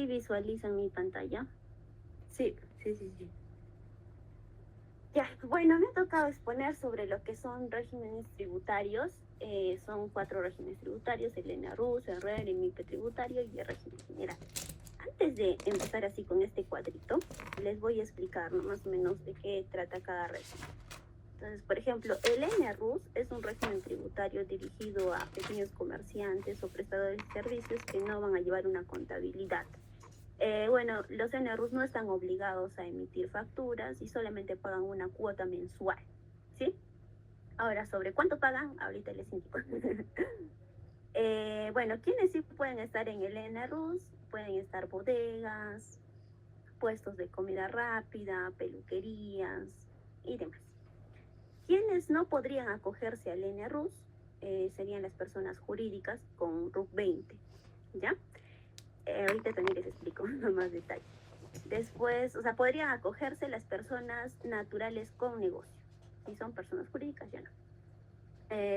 sí visualizan mi pantalla. Sí, sí, sí, sí. Ya, bueno, me ha tocado exponer sobre lo que son regímenes tributarios. Son 4 regímenes tributarios: el ENARUS, el RER, el MIPE tributario y el régimen general. Antes de empezar así con este cuadrito, les voy a explicar, ¿no?, más o menos de qué trata cada régimen. Entonces, por ejemplo, el ENARUS es un régimen tributario dirigido a pequeños comerciantes o prestadores de servicios que no van a llevar una contabilidad. Bueno, los NRUs no están obligados a emitir facturas y solamente pagan una cuota mensual, ¿sí? Ahora, sobre cuánto pagan, ahorita les indico. Bueno, quienes sí pueden estar en el NRUs, pueden estar bodegas, puestos de comida rápida, peluquerías y demás. Quienes no podrían acogerse al NRUs serían las personas jurídicas con RUC 20, ¿ya? Ahorita también les explico más detalle. Después, o sea, podrían acogerse las personas naturales con negocio. Si son personas jurídicas, ya no.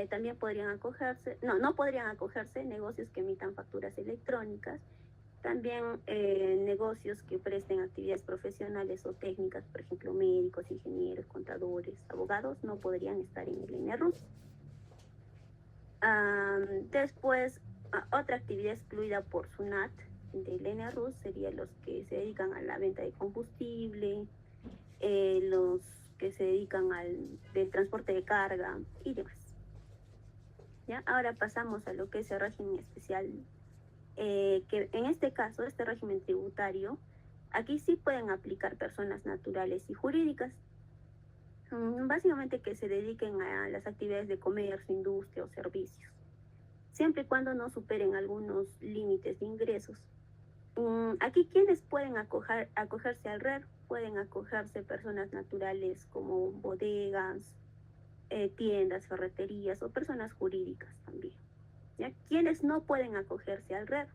También podrían acogerse, no podrían acogerse negocios que emitan facturas electrónicas. También negocios que presten actividades profesionales o técnicas, por ejemplo, médicos, ingenieros, contadores, abogados, no podrían estar en el NRUS. Después, otra actividad excluida por SUNAT del NRUS serían los que se dedican a la venta de combustible, los que se dedican del transporte de carga y demás. ¿Ya? Ahora pasamos a lo que es el régimen especial, que en este caso, este régimen tributario, aquí sí pueden aplicar personas naturales y jurídicas, básicamente que se dediquen a las actividades de comercio, industria o servicios, siempre y cuando no superen algunos límites de ingresos. Aquí, ¿quiénes pueden acogerse al RER? Pueden acogerse personas naturales como bodegas, tiendas, ferreterías o personas jurídicas también. ¿Ya? ¿Quiénes no pueden acogerse al RER?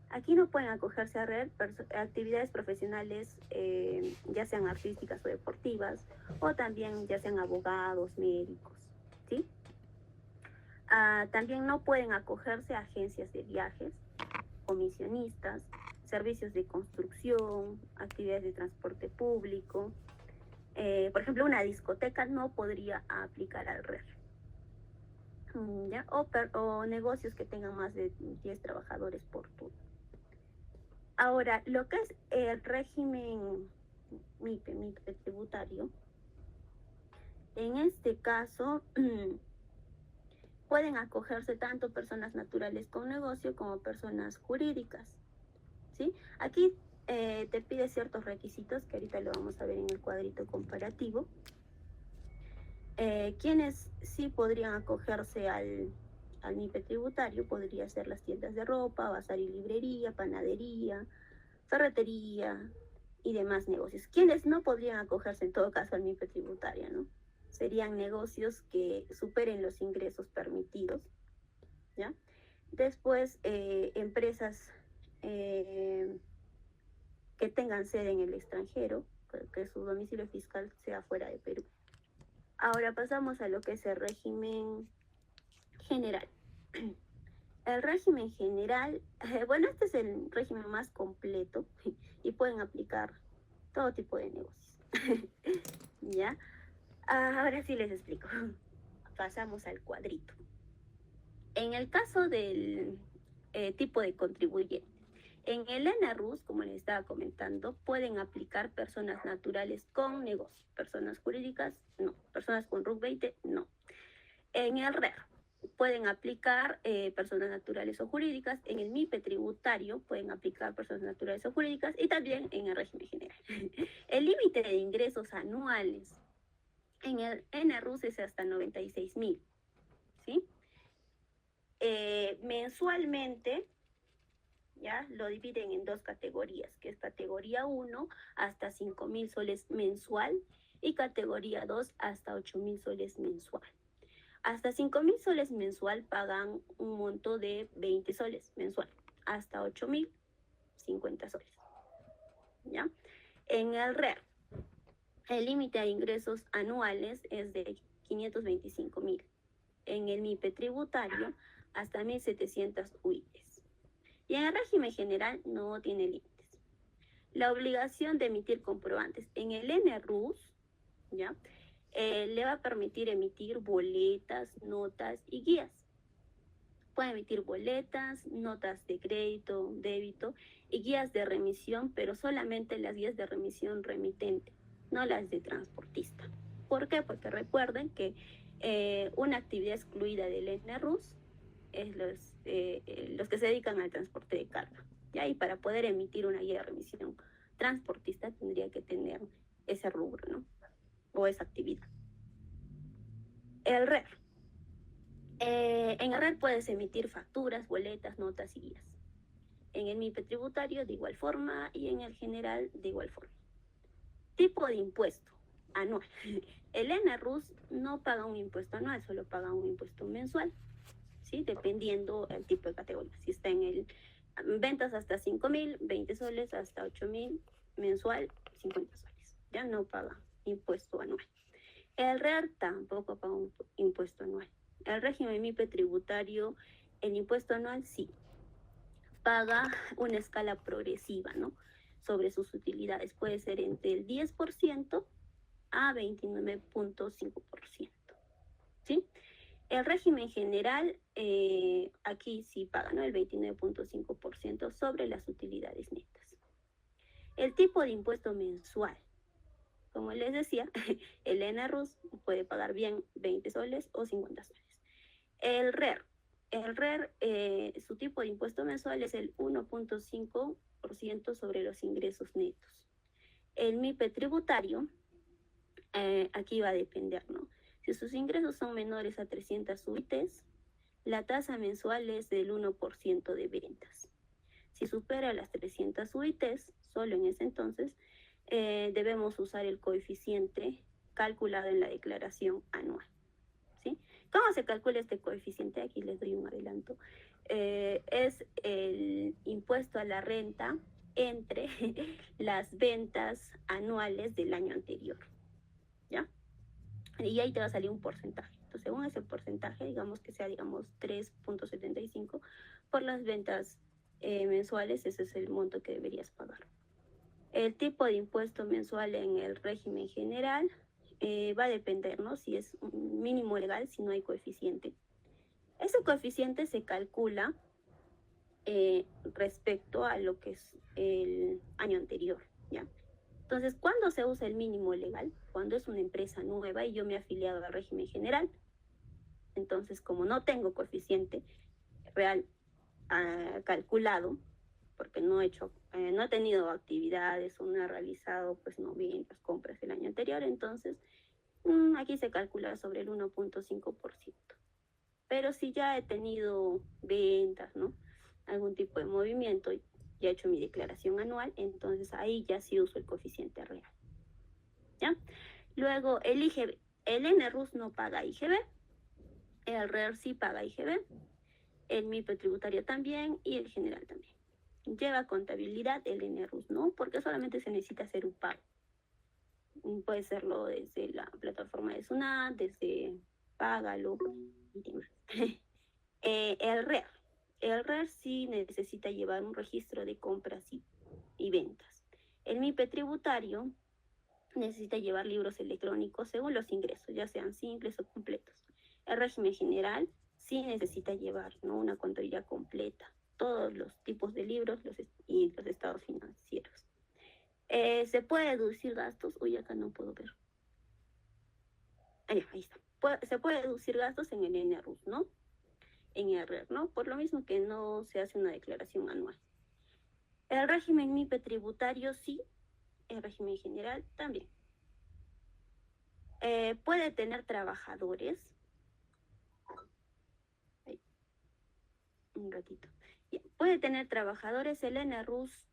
Aquí no pueden acogerse al RER actividades profesionales, ya sean artísticas o deportivas, o también ya sean abogados, médicos, ¿sí? También no pueden acogerse a agencias de viajes, comisionistas, servicios de construcción, actividades de transporte público. Por ejemplo, una discoteca no podría aplicar al RER. ¿Ya? O negocios que tengan más de 10 trabajadores por turno. Ahora, lo que es el régimen MIPE tributario, en este caso pueden acogerse tanto personas naturales con negocio como personas jurídicas, ¿sí? Aquí te pide ciertos requisitos que ahorita lo vamos a ver en el cuadrito comparativo. Quienes sí podrían acogerse al MIPE tributario podría ser las tiendas de ropa, bazar y librería, panadería, ferretería y demás negocios. Quienes no podrían acogerse en todo caso al MIPE tributario, ¿no? Serían negocios que superen los ingresos permitidos, ¿ya? Después, empresas que tengan sede en el extranjero, que su domicilio fiscal sea fuera de Perú. Ahora pasamos a lo que es el régimen general. El régimen general, bueno, este es el régimen más completo y pueden aplicar todo tipo de negocios. ¿Ya? Ahora sí les explico. Pasamos al cuadrito. En el caso del tipo de contribuyente, en el ENARUS, como les estaba comentando, pueden aplicar personas naturales con negocio, personas jurídicas no, personas con RUC 20 no. En el RER pueden aplicar personas naturales o jurídicas, en el MIPE tributario pueden aplicar personas naturales o jurídicas y también en el régimen general. El límite de ingresos anuales en el NRUS es hasta 96,000, ¿sí? Mensualmente, ¿ya? Lo dividen en dos categorías, que es categoría 1 hasta 5,000 soles mensual y categoría 2 hasta 8,000 soles mensual. Hasta 5,000 soles mensual pagan un monto de 20 soles mensual, hasta 8,000, 50 soles, ¿ya? En el RER, el límite de ingresos anuales es de 525,000. En el MIPE tributario, hasta 1,700 UITs. Y en el régimen general no tiene límites. La obligación de emitir comprobantes en el NRUS, ¿ya? Le va a permitir emitir boletas, notas y guías. Puede emitir boletas, notas de crédito, débito y guías de remisión, pero solamente las guías de remisión remitente, no las de transportista. ¿Por qué? Porque recuerden que una actividad excluida del NRUS es los que se dedican al transporte de carga. ¿Ya? Y para poder emitir una guía de remisión transportista tendría que tener ese rubro, ¿no? O esa actividad. El RER. En el RER puedes emitir facturas, boletas, notas y guías. En el MIPE tributario de igual forma y en el general de igual forma. Tipo de impuesto anual. El NRUS no paga un impuesto anual, solo paga un impuesto mensual, ¿sí? Dependiendo el tipo de categoría. Si está en el ventas hasta 5.000, 20 soles, hasta 8.000, mensual, 50 soles. Ya no paga impuesto anual. El RER tampoco paga un impuesto anual. El régimen MIPE tributario, el impuesto anual sí paga una escala progresiva, ¿no? Sobre sus utilidades. Puede ser entre el 10% a 29.5%, ¿sí? El régimen general, aquí sí paga, ¿no? El 29.5% sobre las utilidades netas. El tipo de impuesto mensual. Como les decía, el NRUS puede pagar bien 20 soles o 50 soles. El RER. El RER, su tipo de impuesto mensual es el 1.5% sobre los ingresos netos. El MIPE tributario, aquí va a depender, ¿no? Si sus ingresos son menores a 300 UITs, la tasa mensual es del 1% de ventas. Si supera las 300 UITs, solo en ese entonces, debemos usar el coeficiente calculado en la declaración anual, ¿sí? ¿Cómo se calcula este coeficiente? Aquí les doy un adelanto. Es el impuesto a la renta entre las ventas anuales del año anterior, ¿ya? Y ahí te va a salir un porcentaje. Entonces, según ese porcentaje, digamos que sea, digamos, 3.75 por las ventas mensuales, ese es el monto que deberías pagar. El tipo de impuesto mensual en el régimen general va a depender, ¿no? Si es un mínimo legal, si no hay coeficiente. Ese coeficiente se calcula respecto a lo que es el año anterior, ¿ya? Entonces, ¿cuándo se usa el mínimo legal? Cuando es una empresa nueva y yo me he afiliado al régimen general. Entonces, como no tengo coeficiente real calculado, porque no he tenido actividades o no he realizado, pues no bien las compras el año anterior, entonces aquí se calcula sobre el 1.5%. Pero si ya he tenido ventas, ¿no? Algún tipo de movimiento, ya he hecho mi declaración anual, entonces ahí ya sí uso el coeficiente real, ¿ya? Luego el IGB, el NRUS no paga IGB, el RER sí paga IGB, el MIPE tributario también y el general también. Lleva contabilidad el NRUS, ¿no? Porque solamente se necesita hacer un pago. Puede serlo desde la plataforma de SUNAT, desde Págalo y demás. El RER. El RER sí necesita llevar un registro de compras y ventas. El MIPE tributario necesita llevar libros electrónicos según los ingresos, ya sean simples o completos. El régimen general sí necesita llevar, ¿no? Una contabilidad completa, todos los tipos de libros y los estados financieros. ¿Se puede deducir gastos? Uy, acá no puedo ver. Ahí está. Se puede deducir gastos en el NRUS, ¿no? En el RER, ¿no? Por lo mismo que no se hace una declaración anual. El régimen MIPE tributario sí, el régimen general también. Puede tener trabajadores. Ahí, un ratito. Puede tener trabajadores, el NRUS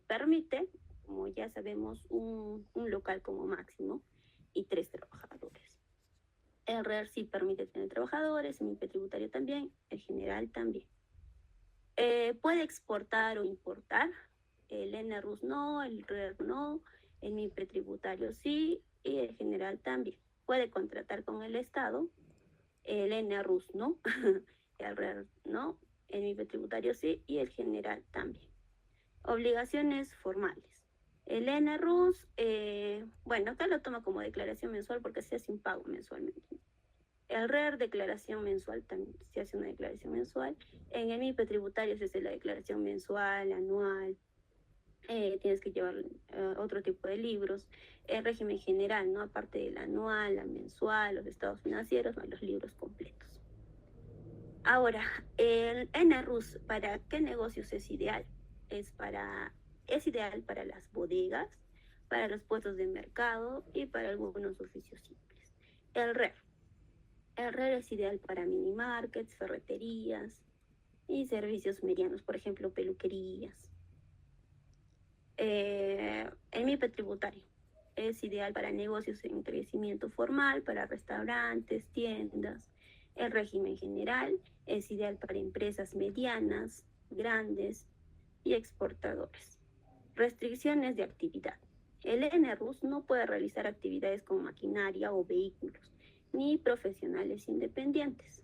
permite, como ya sabemos, un local como máximo y 3 trabajadores. El RER sí permite tener trabajadores, el MIPE tributario también, el general también. Puede exportar o importar, el NRUS no, el RER no, el MIPE tributario sí y el general también. Puede contratar con el Estado, el NRUS no, el RER no, el MIPE tributario sí y el general también. Obligaciones formales. El NRUS, bueno, acá lo toma como declaración mensual porque se hace un pago mensualmente. El RER, declaración mensual, también se hace una declaración mensual. En el MIPE tributario se hace la declaración mensual, anual. Tienes que llevar otro tipo de libros. El régimen general, ¿no? Aparte del anual, la mensual, los estados financieros, ¿no? Los libros completos. Ahora, el NRUS, ¿para qué negocios es ideal? Es ideal para las bodegas, para los puestos de mercado y para algunos oficios simples. El RER. El RER es ideal para mini markets, ferreterías y servicios medianos, por ejemplo, peluquerías. El MIPE tributario es ideal para negocios en crecimiento formal, para restaurantes, tiendas. El régimen general es ideal para empresas medianas, grandes y exportadores. Restricciones de actividad. El NRUS no puede realizar actividades con maquinaria o vehículos, ni profesionales independientes.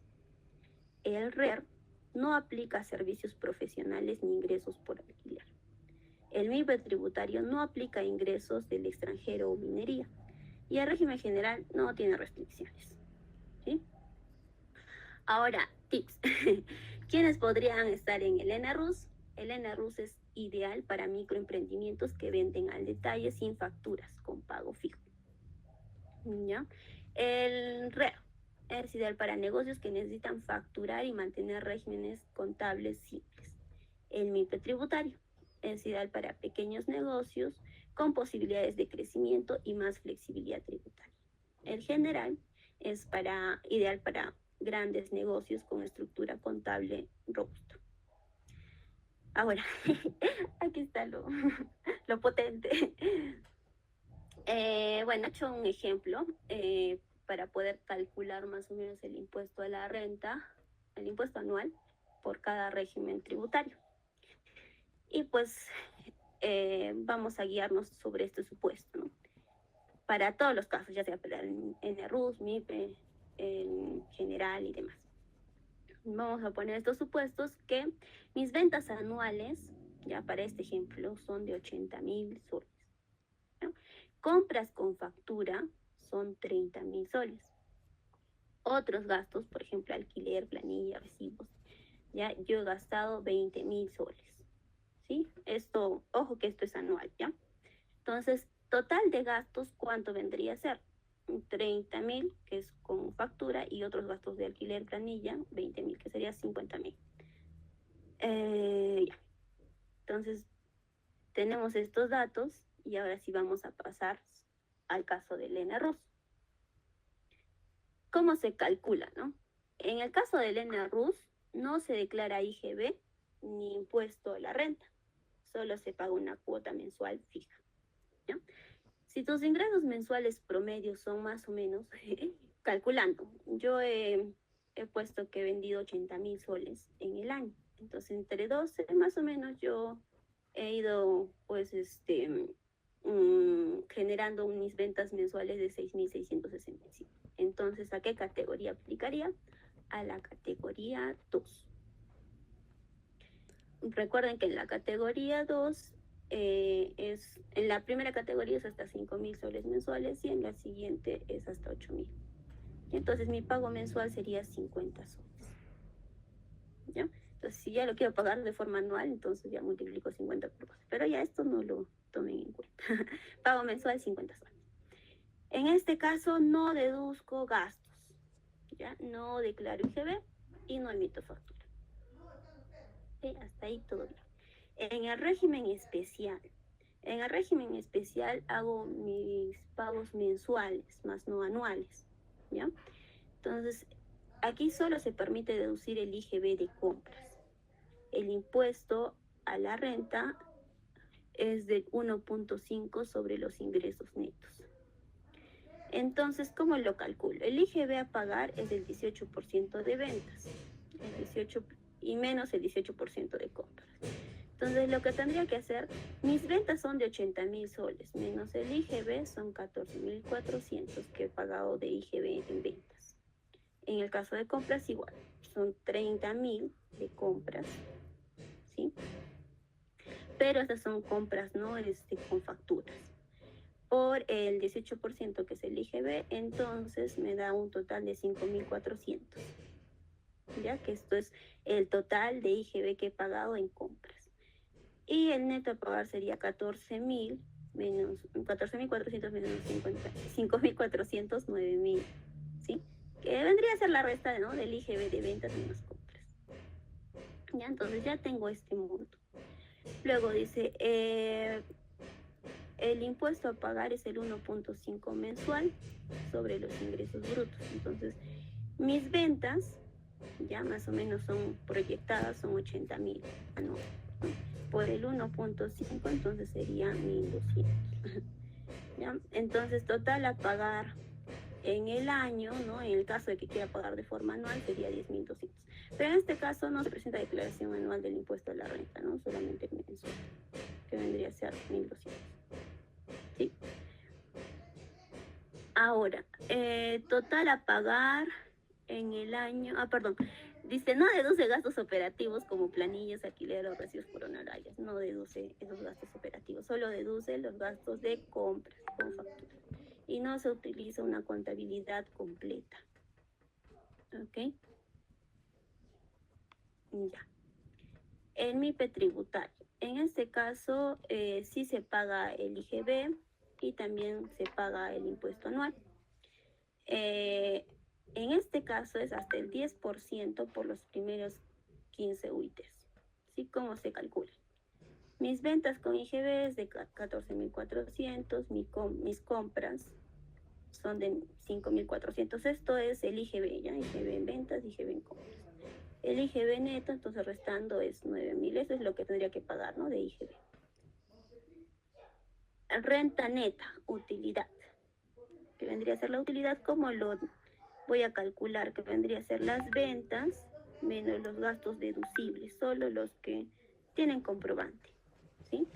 El RER no aplica a servicios profesionales ni ingresos por alquiler. El MIPE tributario no aplica a ingresos del extranjero o minería. Y el régimen general no tiene restricciones. ¿Sí? Ahora, tips. ¿Quiénes podrían estar en el NRUS? El NRUS es ideal para microemprendimientos que venden al detalle sin facturas, con pago fijo. ¿Ya? El RER es ideal para negocios que necesitan facturar y mantener regímenes contables simples. El MIPE tributario es ideal para pequeños negocios con posibilidades de crecimiento y más flexibilidad tributaria. El general es ideal para grandes negocios con estructura contable robusta. Ahora, aquí está lo potente. Bueno, he hecho un ejemplo para poder calcular más o menos el impuesto a la renta, el impuesto anual por cada régimen tributario. Y pues vamos a guiarnos sobre este supuesto, ¿no? Para todos los casos, ya sea para el NRUS, MIPE, en general y demás. Vamos a poner estos supuestos que mis ventas anuales, ya para este ejemplo, son de 80.000 soles. ¿No? Compras con factura son 30.000 soles. Otros gastos, por ejemplo, alquiler, planilla, recibos, ya yo he gastado 20.000 soles. ¿Sí? Esto, ojo que esto es anual, ¿ya? Entonces, total de gastos, ¿cuánto vendría a ser? 30.000, que es con factura, y otros gastos de alquiler, planilla, 20.000, que sería 50.000. Ya. Entonces, tenemos estos datos y ahora sí vamos a pasar al caso del NRUS. ¿Cómo se calcula, no? En el caso del NRUS, no se declara IGB ni impuesto a la renta, solo se paga una cuota mensual fija. ¿Ya? Si tus ingresos mensuales promedios son más o menos, calculando, yo he puesto que he vendido 80.000 soles en el año, entonces entre 12 más o menos yo he ido pues generando mis ventas mensuales de 6.665. Entonces, ¿a qué categoría aplicaría? A la categoría 2. Recuerden que en la categoría 2 en la primera categoría es hasta 5.000 soles mensuales y en la siguiente es hasta 8.000. Entonces mi pago mensual sería 50 soles. ¿Ya? Entonces si ya lo quiero pagar de forma anual, entonces ya multiplico 50 por 12. Pero ya esto no lo tomen en cuenta. Pago mensual 50 soles. En este caso no deduzco gastos. ¿Ya? No declaro IGB y no emito factura. ¿Sí? Hasta ahí todo bien. En el régimen especial hago mis pagos mensuales, más no anuales, ¿ya? Entonces, aquí solo se permite deducir el IGB de compras. El impuesto a la renta es del 1.5 sobre los ingresos netos. Entonces, ¿cómo lo calculo? El IGB a pagar es del 18% de ventas, el 18 y menos el 18% de compras. Entonces, lo que tendría que hacer, mis ventas son de 80.000 soles, menos el IGB son 14.400 que he pagado de IGB en ventas. En el caso de compras, igual, son 30.000 de compras, ¿sí? Pero estas son compras, ¿no? Con facturas. Por el 18% que es el IGB, entonces me da un total de 5.400. Ya que esto es el total de IGB que he pagado en compras. Y el neto a pagar sería 14.000 menos 14.400 menos 5.400, 9.000, ¿sí? Que vendría a ser la resta, ¿no? Del IGB de ventas menos compras. Ya, entonces ya tengo este monto. Luego dice, el impuesto a pagar es el 1.5 mensual sobre los ingresos brutos. Entonces, mis ventas ya más o menos son proyectadas, son 80.000 anuales. Por el 1.5, entonces sería 1.200. ¿Ya? Entonces, total a pagar en el año, ¿no? En el caso de que quiera pagar de forma anual, sería 10.200. Pero en este caso no se presenta declaración anual del impuesto a la renta, ¿no? Solamente mensual, que vendría a ser 1.200. ¿Sí? Ahora, total a pagar en el año, perdón, dice, no deduce gastos operativos como planillas, alquiler o recibos por honorarios, no deduce esos gastos operativos, solo deduce los gastos de compras con factura y no se utiliza una contabilidad completa. ¿Ok? Ya. El MIPE tributario. En este caso, sí se paga el IGB y también se paga el impuesto anual. En este caso es hasta el 10% por los primeros 15 UITs. ¿Sí? ¿Cómo se calcula? Mis ventas con IGB es de 14.400, mis compras son de 5.400. Esto es el IGB, ¿ya? IGB en ventas, IGB en compras. El IGB neto, entonces restando es 9.000. Eso es lo que tendría que pagar, ¿no? De IGB. Renta neta, utilidad. Que vendría a ser la utilidad, como lo voy a calcular, que vendría a ser las ventas menos los gastos deducibles, solo los que tienen comprobante, ¿sí?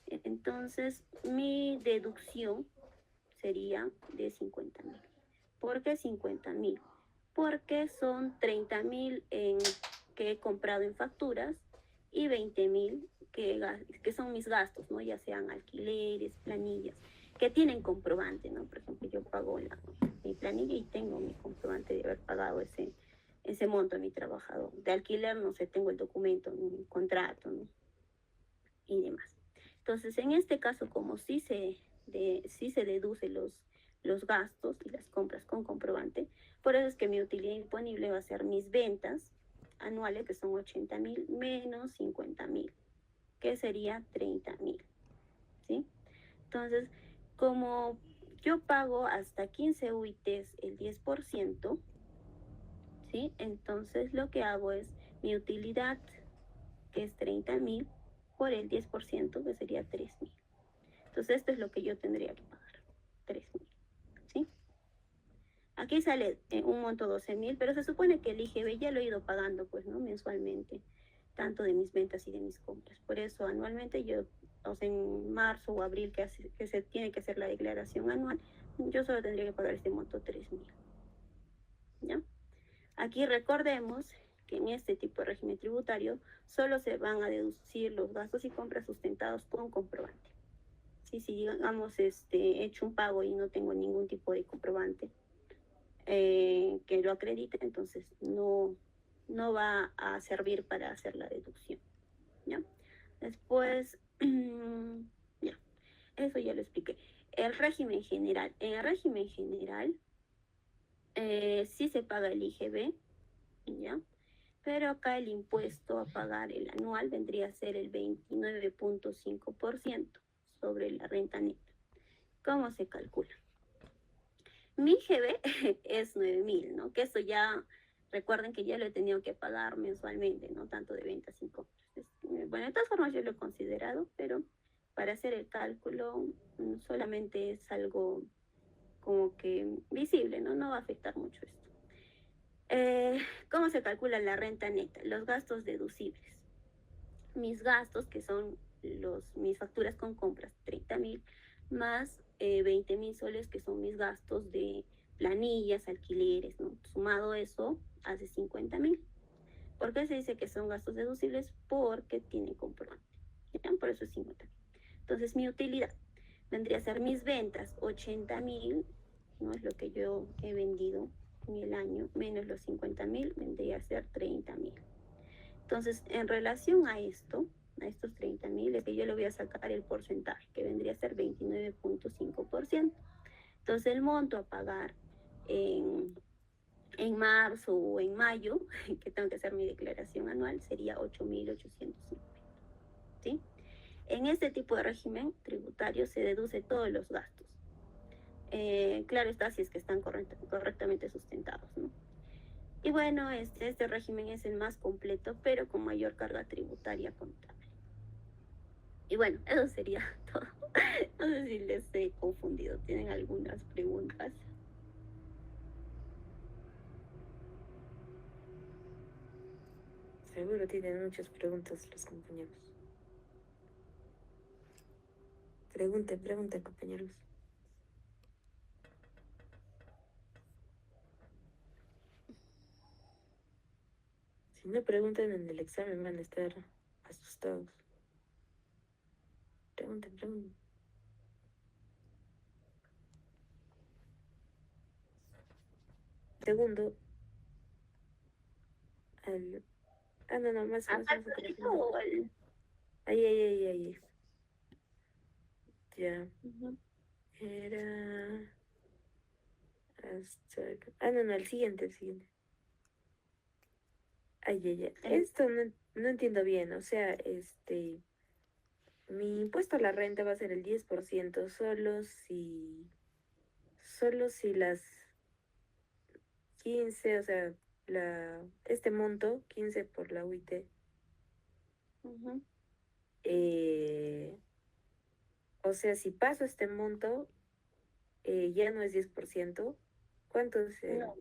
Entonces, mi deducción sería de 50.000. ¿Por qué 50.000? Porque son 30.000 que he comprado en facturas y 20.000 que son mis gastos, ¿no? Ya sean alquileres, planillas, que tienen comprobante, ¿no? Por ejemplo, yo pago mi planilla y tengo mi comprobante de haber pagado ese monto a mi trabajador. De alquiler, no sé, tengo el documento, mi contrato, ¿no? Y demás. Entonces, en este caso, como sí se deduce los gastos y las compras con comprobante, por eso es que mi utilidad imponible va a ser mis ventas anuales, que son 80.000, menos 50.000, que sería 30.000, ¿sí? Entonces, como yo pago hasta 15 UITs el 10%, ¿sí? Entonces lo que hago es mi utilidad, que es 30.000, por el 10%, que sería 3.000. Entonces esto es lo que yo tendría que pagar, 3.000, ¿sí? Aquí sale un monto 12.000, pero se supone que el IGB ya lo he ido pagando, pues, ¿no? Mensualmente, tanto de mis ventas y de mis compras. Por eso anualmente yo, o sea, en marzo o abril que se tiene que hacer la declaración anual, yo solo tendría que pagar este monto 3.000, ¿ya? Aquí recordemos que en este tipo de régimen tributario solo se van a deducir los gastos y compras sustentados con comprobante. Si digamos he hecho un pago y no tengo ningún tipo de comprobante que lo acredite, entonces no va a servir para hacer la deducción, ¿ya? Después, ya, eso ya lo expliqué. El régimen general. En el régimen general sí se paga el IGB, ¿ya? Pero acá el impuesto a pagar, el anual, vendría a ser el 29.5% sobre la renta neta. ¿Cómo se calcula? Mi IGB es 9.000, ¿no? Que eso ya, recuerden que ya lo he tenido que pagar mensualmente, ¿no? Tanto de ventas y compras. Bueno, de todas formas yo lo he considerado, pero para hacer el cálculo solamente es algo como que visible, ¿no? No va a afectar mucho esto. ¿Cómo se calcula la renta neta? Los gastos deducibles. Mis gastos, que son mis facturas con compras, 30.000, más 20.000 soles, que son mis gastos de planillas, alquileres, ¿no? Sumado eso, hace 50.000. ¿Por qué se dice que son gastos deducibles? Porque tienen comprobante. ¿Ya? Por eso es inmutable. Entonces, mi utilidad vendría a ser mis ventas, 80.000, no es lo que yo he vendido en el año, menos los 50.000, vendría a ser 30.000. Entonces, en relación a esto, a estos 30.000, es que yo le voy a sacar el porcentaje, que vendría a ser 29.5%. Entonces, el monto a pagar en, en marzo o en mayo, que tengo que hacer mi declaración anual, sería 8.850. ¿Sí? En este tipo de régimen tributario se deduce todos los gastos. Claro está, si es que están correctamente sustentados, ¿no? Y bueno, este régimen es el más completo, pero con mayor carga tributaria contable. Y bueno, eso sería todo. No sé si les he confundido. ¿Tienen algunas preguntas? Seguro tienen muchas preguntas los compañeros. Pregunten, compañeros. Si no preguntan en el examen van a estar asustados. Pregunten. Segundo, al... Ah, no, más ¿Acá atrás. o el...? Ahí. Ya. Ujú. Era... Hasta... Ah, no, el siguiente. Ay. Esto no entiendo bien. O sea, mi impuesto a la renta va a ser el 10% solo si las 15, o sea, este monto, 15 por la UIT, Ujú. eh, o sea, si paso este monto, ya no es 10%. ¿Cuánto es el No.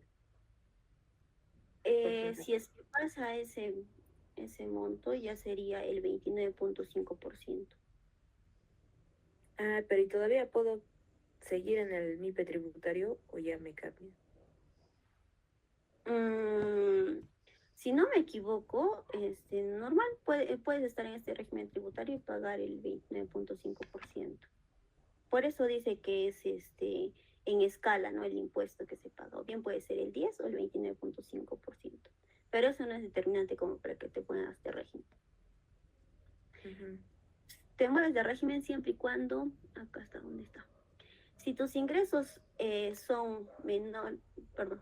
porcentaje? Si es que pasa ese monto, ya sería el 29.5%. Ah, pero ¿y todavía puedo seguir en el MIPE tributario o ya me cambio? Mm, si no me equivoco, normal, puedes estar en este régimen tributario y pagar el 29.5%. Por eso dice que es en escala, ¿no? El impuesto que se paga. O bien puede ser el 10 o el 29.5%. Pero eso no es determinante como para que te pongas este régimen. Ujú. Te mueves de régimen siempre y cuando, acá está, ¿dónde está? Si tus ingresos son menor, perdón,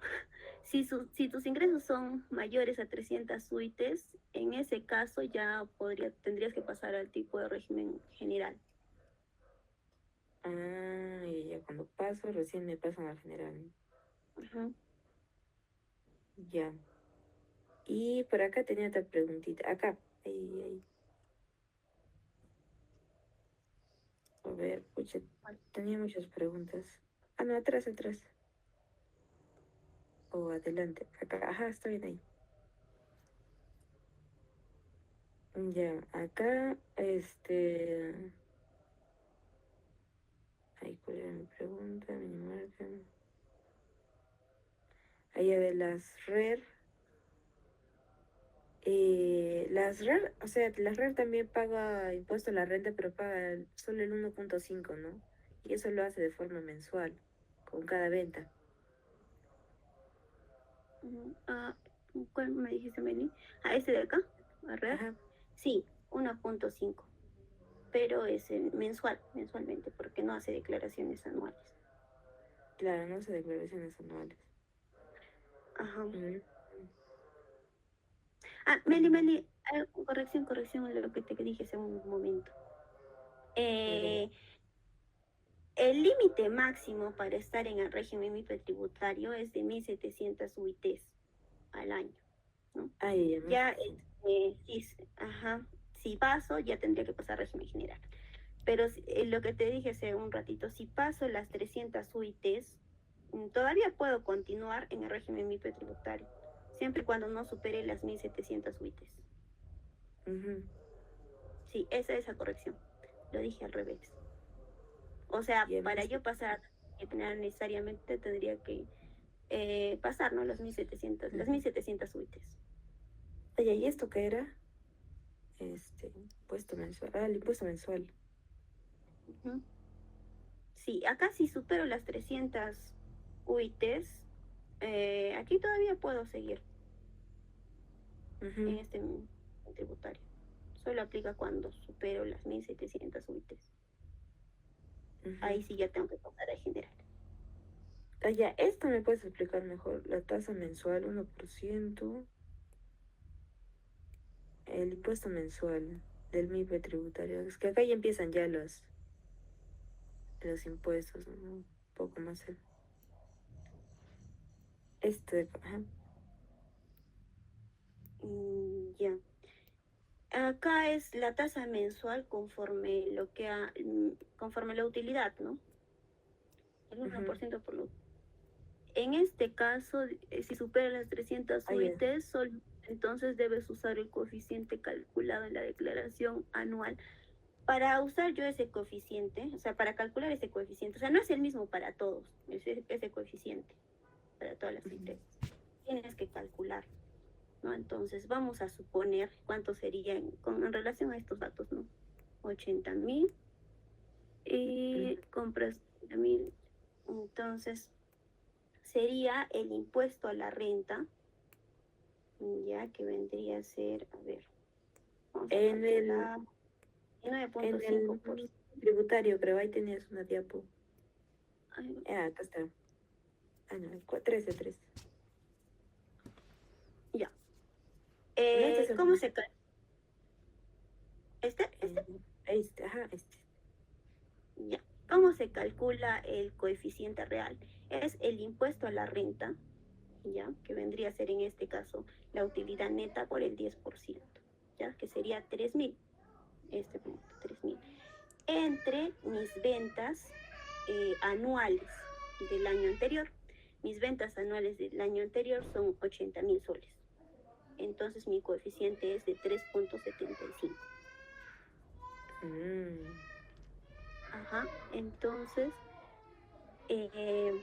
si tus ingresos son mayores a 300 UITs, en ese caso ya tendrías que pasar al tipo de régimen general. Ah, y ya cuando paso, recién me pasan al general. Ujú. Ya. Y por acá tenía otra preguntita. Acá. Ahí. A ver, pucha, tenía muchas preguntas. Ah, no, atrás. O adelante. Acá, ajá, está bien ahí. Ya, acá, Ay, ¿cuál era mi pregunta? Minimarca. Allá de las RER. Las RER, o sea, las RER también paga impuesto a la renta, pero paga solo el 1.5, ¿no? Y eso lo hace de forma mensual, con cada venta. ¿Cuál me dijiste, Meli? Este de acá, a ver. Ajá, Sí, 1.5, pero es mensualmente, porque no hace declaraciones anuales. claro, no hace declaraciones anuales. Ajá. Mm, mm, Meli, corrección a lo que te dije hace un momento. ya. Eh, el límite máximo para estar en el régimen MIPE tributario es de 1.700 UITs al año, ¿no? Ay, ya, Ya, si paso, ya tendría que pasar régimen general. Pero lo que te dije hace un ratito, si paso las 300 UITs, todavía puedo continuar en el régimen MIPE tributario, siempre y cuando no supere las 1.700 UITs. ujú, Sí, esa es la corrección. Lo dije al revés. O sea, ya, para yo pasar necesariamente tendría que pasar, ¿no? Las 1.700 UITs. Oye, ¿y esto qué era? Impuesto mensual. Ah, el impuesto mensual. Ujú. Sí, acá sí supero las 300 UITs. Aquí todavía puedo seguir en Ujú, este tributario. Solo aplica cuando supero las 1700 UITs. ujú. Ahí sí ya tengo que pasar a general. Oye, esto me puedes explicar mejor. La tasa mensual, 1%. El impuesto mensual del MIPE tributario. Es que acá ya empiezan ya los impuestos, ¿no? Un poco más. Ajá. Ya. Acá es la tasa mensual conforme conforme la utilidad, ¿no? El uno Ujú. por ciento por lo. En este caso, si supera las 300 Ah, ya. UITs, entonces debes usar el coeficiente calculado en la declaración anual. Para usar yo ese coeficiente, o sea, para calcular ese coeficiente, o sea, no es el mismo para todos, ese coeficiente, para todas las Ujú, empresas. Tienes que calcular, ¿no? Entonces, vamos a suponer cuánto sería en relación a estos datos, ¿no? 80.000 y ujú. compras 80.000. Entonces, sería el impuesto a la renta, ya que vendría a ser, a ver, vamos a En el, calcular, el nueve punto en cinco el por tributario, creo, ahí tenías una diapo. ciento. Ah, acá está. Ah, no, 13. Ya. No, este es el ¿Cómo mismo. se calcula? Este, Ajá, este. ya. ¿Cómo se calcula el coeficiente real? Es el impuesto a la renta, ya, que vendría a ser en este caso la utilidad neta por el 10%, ya, que sería 3.000, este punto, 3.000, entre mis ventas anuales del año anterior. Mis ventas anuales del año anterior son 80.000 soles. Entonces mi coeficiente es de 3.75. Mm, Ajá. Entonces, eh,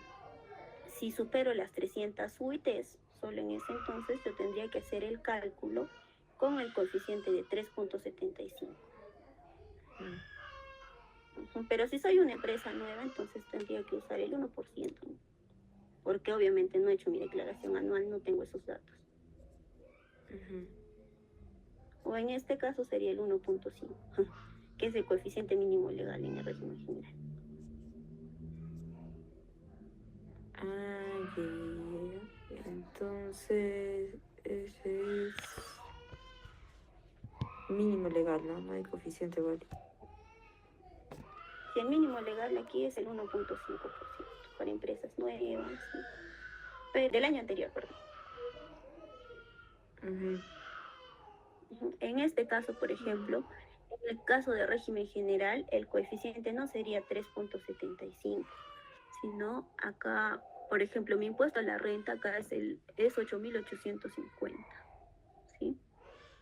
si supero las 300 UITs, solo en ese entonces yo tendría que hacer el cálculo con el coeficiente de 3.75. mm. Pero si soy una empresa nueva, entonces tendría que usar el 1%, ¿no? Porque obviamente no he hecho mi declaración anual, no tengo esos datos. Ujú. O en este caso sería el 1.5, que es el coeficiente mínimo legal en el régimen general. Ah, ya, ya, ya. Entonces, ese es mínimo legal, ¿no? No hay coeficiente válido. Si el mínimo legal aquí es el 1.5% para empresas nuevas, ¿sí? Del año anterior, perdón. Ujú, En este caso, por ejemplo, en el caso de régimen general, el coeficiente no sería 3.75, sino acá, por ejemplo, mi impuesto a la renta acá es 8.850, ¿sí?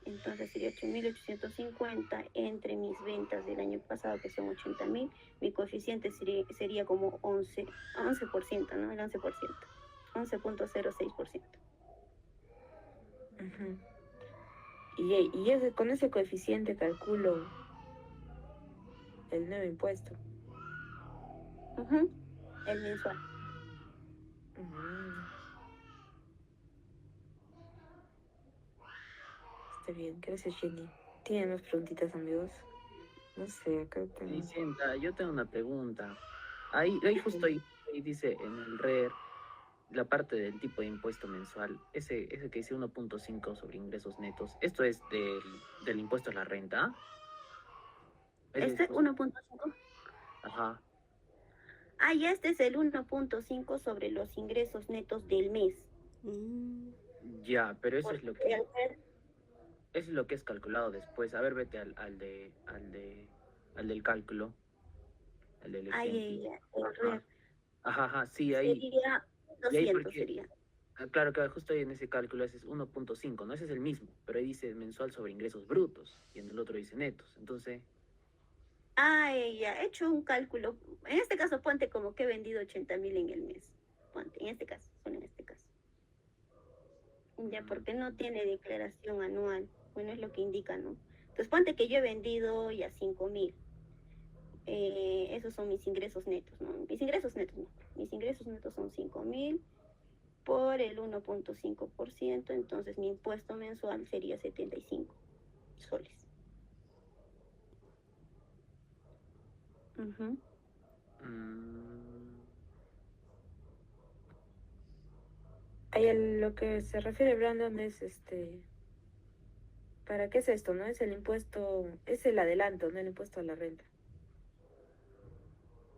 Entonces sería 8.850 entre mis ventas del año pasado, que son 80.000. Mi coeficiente sería como 11%, ¿no? El 11%, 11.06%. ujú. Con ese coeficiente calculo el nuevo impuesto. Ujú. El mensual. Mm, está bien, gracias, Jenny. ¿Tienen más preguntitas, amigos? No sé, acá tengo. Cenicienta, yo tengo una pregunta. Ahí justo ahí dice en el RER la parte del tipo de impuesto mensual, ese que dice 1.5 sobre ingresos netos, ¿esto es del impuesto a la renta? Ese es Este justo. 1.5. Ajá. Y este es el 1.5 sobre los ingresos netos del mes. Ya, pero eso es lo Porque que, al ser, eso es lo que es calculado después. A ver, vete al del cálculo, al del ejemplo. el Ajá. RER Ajá, ajá, sí, ahí. sería Y ahí 200 porque, sería. claro que justo ahí en ese cálculo ese es 1.5, ¿no? Ese es el mismo, pero ahí dice mensual sobre ingresos brutos y en el otro dice netos. Entonces, He hecho un cálculo. En este caso, ponte como que he vendido 80.000 en el mes. Ponte, en este caso, solo en este caso. ya porque no tiene declaración anual. Bueno, es lo que indica, ¿no? Entonces, ponte que yo he vendido ya 5.000. Esos son mis ingresos netos, ¿no? Mis ingresos netos, no. Mis ingresos netos son 5.000 por el 1.5%, entonces mi impuesto mensual sería 75 soles. Ujú. Mm, Ahí lo que se refiere Brandon es ¿para qué es esto, no? Es el impuesto, es el adelanto, no el impuesto a la renta.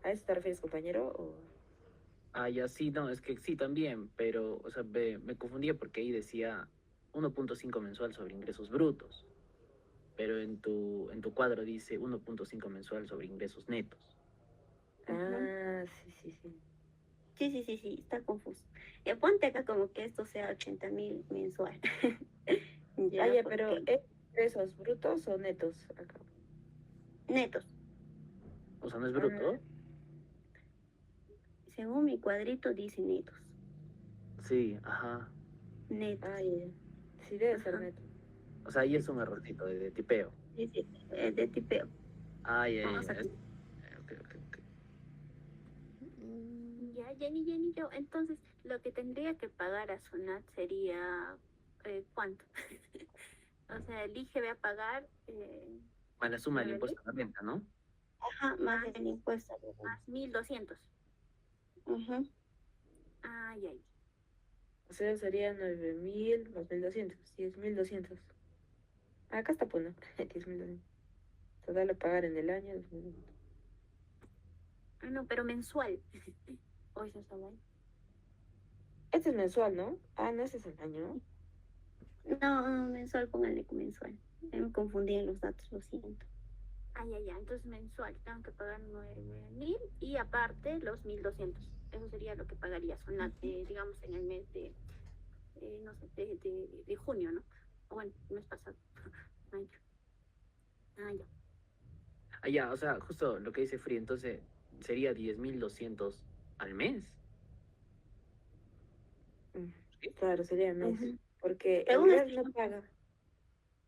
¿A eso te refieres, compañero? O... ya sí, no, es que sí también, pero, o sea, me confundía porque ahí decía 1.5 mensual sobre ingresos brutos, pero en tu cuadro dice 1.5 mensual sobre ingresos netos. Ujú. Ah, sí, sí, sí. Sí, está confuso. Ponte acá como que esto sea 80.000 mensual. Ah, Ya, ya, pero porque ¿es ingresos brutos o netos acá? netos. O sea, no es Ah, bruto. Según mi cuadrito dice netos. Sí, ajá. Netos. ah, ya, ya. Sí, debe ser Ajá. neto. O sea, ahí es un errorcito de tipeo. Dice, de tipeo. Ya, Vamos a... ya. Ok, ok, ok. Ya, Jenny, yo. Entonces, lo que tendría que pagar a Sunat sería... ¿cuánto? O sea, el IGB a pagar Más la suma del 9.000. impuesto a la renta, ¿no? Ajá, más el impuesto. Más 1.200. Ujú. Ay, ay. O sea, serían 9.000 más 1.200, 10.200. Acá está, pues, ¿no? 10.200. Total a pagar en el año. 10.200. Ah, no, pero mensual. Hoy eso está mal. Este es mensual, ¿no? Ah, no, este es el año. No, mensual, póngale mensual. Me confundí en los datos, lo siento. Ay, ay, ay. Entonces mensual. Tengo que pagar 9.000 y aparte los 1.200. Eso sería lo que pagaría Sonat, digamos, en el mes de, no sé, de junio, ¿no? O bueno, el mes pasado. Mayo. Ah, ya. Ya, o sea, justo lo que dice Free, entonces sería 10.200 al mes. Mm, ¿Sí? claro, sería el mes. Ujú. Porque el Según RER esto,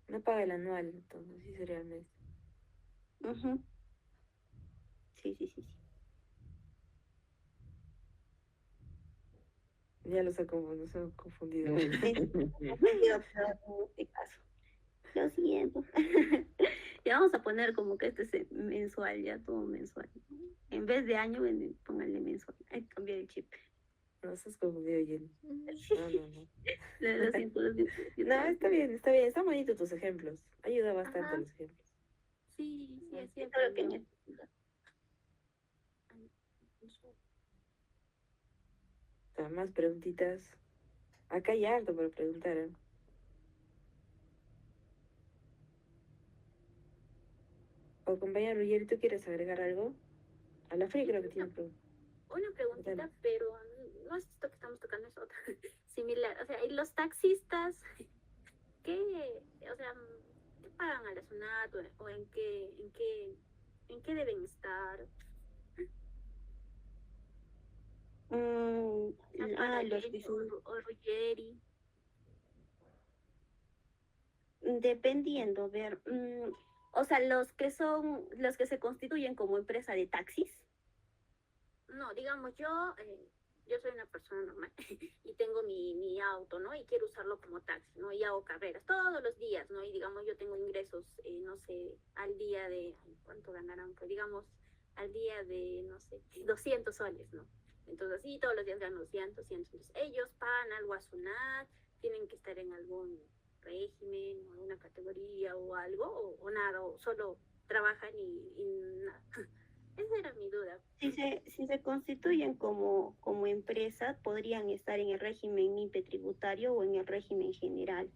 no paga el anual, entonces sí sería el mes. ujú. Sí. Ya los he confundido. Sí, yo en este caso. Lo siento. Ya vamos a poner como que este es mensual, ya todo mensual. En vez de año, pónganle mensual. Hay que cambiar el chip. Nos has confundido, Jenny. No, no, no. Lo siento. No, está bien, está bien. Están bonitos tus ejemplos. Ayuda bastante Ajá. los ejemplos. Sí, así Esto es lo que aprendió. necesito. Más preguntitas. Acá hay harto para preguntar, ¿eh? O compañero Ruggeri, ¿tú quieres agregar algo? A la Free Sí, creo que tiene preguntas. una Dale. preguntita, pero no es esto que estamos tocando, es otra similar. O sea, ¿y los taxistas qué, o sea, qué pagan a la SUNAT o en qué deben estar? Mm, Quizás para los Jenny que son, o Ruggeri. dependiendo, ver, o sea, los que se constituyen como empresa de taxis. No, digamos, yo soy una persona normal y tengo mi auto, ¿no? Y quiero usarlo como taxi, ¿no? Y hago carreras todos los días, ¿no? Y digamos, yo tengo ingresos, no sé, al día de, ay, ¿cuánto ganarán? Pues digamos, al día de, no sé, 200 soles, ¿no? Entonces, sí, todos los días gano 200. Entonces, ellos pagan algo a SUNAT, tienen que estar en algún régimen, o alguna categoría o algo, o nada, o solo trabajan y nada. Esa era mi duda. Si se constituyen como empresa, podrían estar en el régimen INPE tributario o en el régimen general.